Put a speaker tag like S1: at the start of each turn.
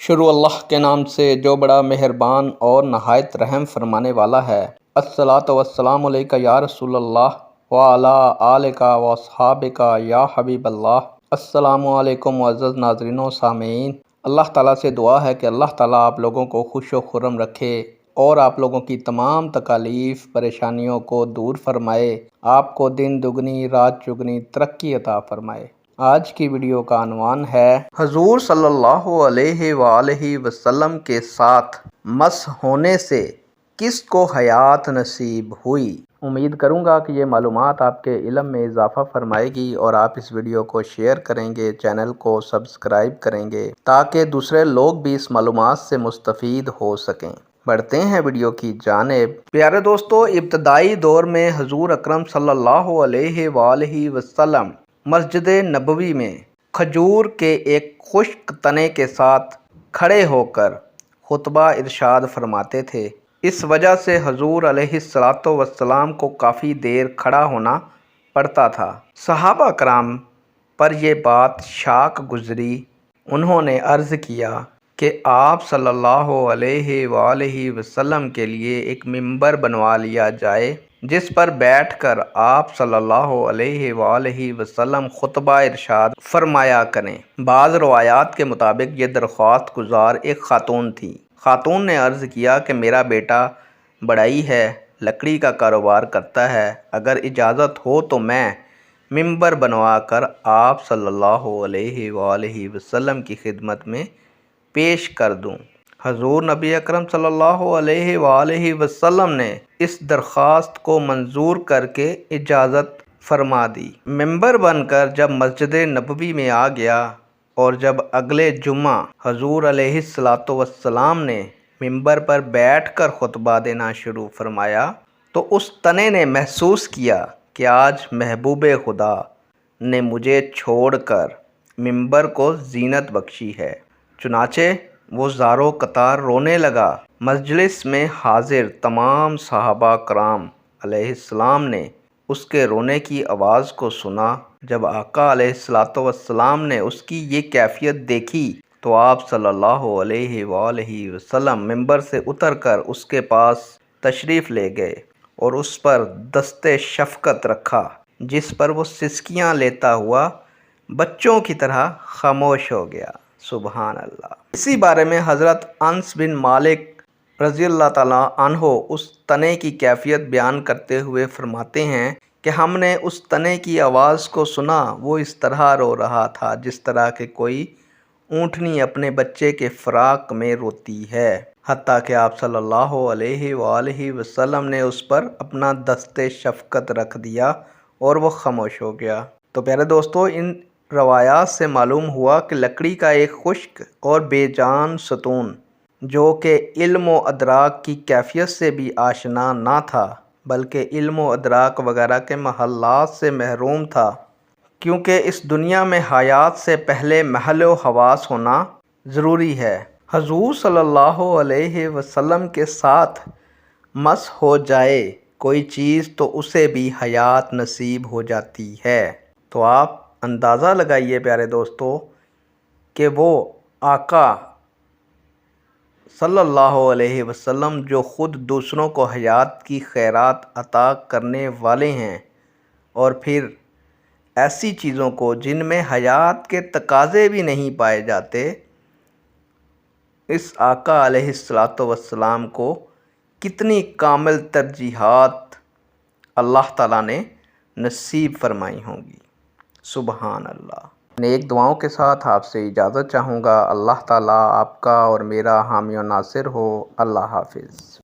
S1: شروع اللہ کے نام سے جو بڑا مہربان اور نہایت رحم فرمانے والا ہے۔ الصلاۃ والسلام علیک یا رسول اللہ وعلی آلک واصحابک یا حبیب اللہ۔ السلام علیکم معزز ناظرین و سامعین، اللہ تعالیٰ سے دعا ہے کہ اللہ تعالیٰ آپ لوگوں کو خوش و خرم رکھے اور آپ لوگوں کی تمام تکالیف پریشانیوں کو دور فرمائے، آپ کو دن دگنی رات چگنی ترقی عطا فرمائے۔ آج کی ویڈیو کا عنوان ہے حضور صلی اللہ علیہ وآلہ وسلم کے ساتھ مس ہونے سے کس کو حیات نصیب ہوئی۔ امید کروں گا کہ یہ معلومات آپ کے علم میں اضافہ فرمائے گی اور آپ اس ویڈیو کو شیئر کریں گے، چینل کو سبسکرائب کریں گے تاکہ دوسرے لوگ بھی اس معلومات سے مستفید ہو سکیں۔ بڑھتے ہیں ویڈیو کی جانب۔ پیارے دوستو، ابتدائی دور میں حضور اکرم صلی اللہ علیہ وآلہ وسلم مسجد نبوی میں کھجور کے ایک خشک تنے کے ساتھ کھڑے ہو کر خطبہ ارشاد فرماتے تھے۔ اس وجہ سے حضور علیہ السلام کو کافی دیر کھڑا ہونا پڑتا تھا۔ صحابہ کرام پر یہ بات شاق گزری، انہوں نے عرض کیا کہ آپ صلی اللہ علیہ وآلہ وسلم کے لیے ایک ممبر بنوا لیا جائے جس پر بیٹھ کر آپ صلی اللہ علیہ وآلہ وسلم خطبہ ارشاد فرمایا کریں۔ بعض روایات کے مطابق یہ درخواست گزار ایک خاتون تھی۔ خاتون نے عرض کیا کہ میرا بیٹا بڑھئی ہے، لکڑی کا کاروبار کرتا ہے، اگر اجازت ہو تو میں ممبر بنوا کر آپ صلی اللہ علیہ وآلہ وسلم کی خدمت میں پیش کر دوں۔ حضور نبی اکرم صلی اللہ علیہ وآلہ وسلم نے اس درخواست کو منظور کر کے اجازت فرما دی۔ ممبر بن کر جب مسجد نبوی میں آ گیا اور جب اگلے جمعہ حضور علیہ السلام نے ممبر پر بیٹھ کر خطبہ دینا شروع فرمایا تو اس تنے نے محسوس کیا کہ آج محبوب خدا نے مجھے چھوڑ کر ممبر کو زینت بخشی ہے، چنانچہ وہ زارو قطار رونے لگا۔ مجلس میں حاضر تمام صحابہ کرام علیہ السلام نے اس کے رونے کی آواز کو سنا۔ جب آقا علیہ السلام نے اس کی یہ کیفیت دیکھی تو آپ صلی اللہ علیہ وآلہ وسلم ممبر سے اتر کر اس کے پاس تشریف لے گئے اور اس پر دست شفقت رکھا، جس پر وہ سسکیاں لیتا ہوا بچوں کی طرح خاموش ہو گیا۔ سبحان اللہ۔ اسی بارے میں حضرت انس بن مالک رضی اللہ تعالیٰ عنہ اس تنے کی کیفیت بیان کرتے ہوئے فرماتے ہیں کہ ہم نے اس تنے کی آواز کو سنا، وہ اس طرح رو رہا تھا جس طرح کہ کوئی اونٹنی اپنے بچے کے فراق میں روتی ہے، حتیٰ کہ آپ صلی اللہ علیہ وآلہ وسلم نے اس پر اپنا دست شفقت رکھ دیا اور وہ خاموش ہو گیا۔ تو پیارے دوستو، ان روایات سے معلوم ہوا کہ لکڑی کا ایک خشک اور بے جان ستون جو کہ علم و ادراک کی کیفیت سے بھی آشنا نہ تھا بلکہ علم و ادراک وغیرہ کے محلات سے محروم تھا، کیونکہ اس دنیا میں حیات سے پہلے محل و حواس ہونا ضروری ہے۔ حضور صلی اللہ علیہ وسلم کے ساتھ مس ہو جائے کوئی چیز تو اسے بھی حیات نصیب ہو جاتی ہے۔ تو آپ اندازہ لگائیے پیارے دوستو کہ وہ آقا صلی اللہ علیہ وسلم جو خود دوسروں کو حیات کی خیرات عطا کرنے والے ہیں، اور پھر ایسی چیزوں کو جن میں حیات کے تقاضے بھی نہیں پائے جاتے، اس آقا علیہ السلام کو کتنی کامل ترجیحات اللہ تعالیٰ نے نصیب فرمائی ہوں گی۔ سبحان اللہ۔ نیک دعاؤں کے ساتھ آپ سے اجازت چاہوں گا۔ اللہ تعالیٰ آپ کا اور میرا حامی و ناصر ہو۔ اللہ حافظ۔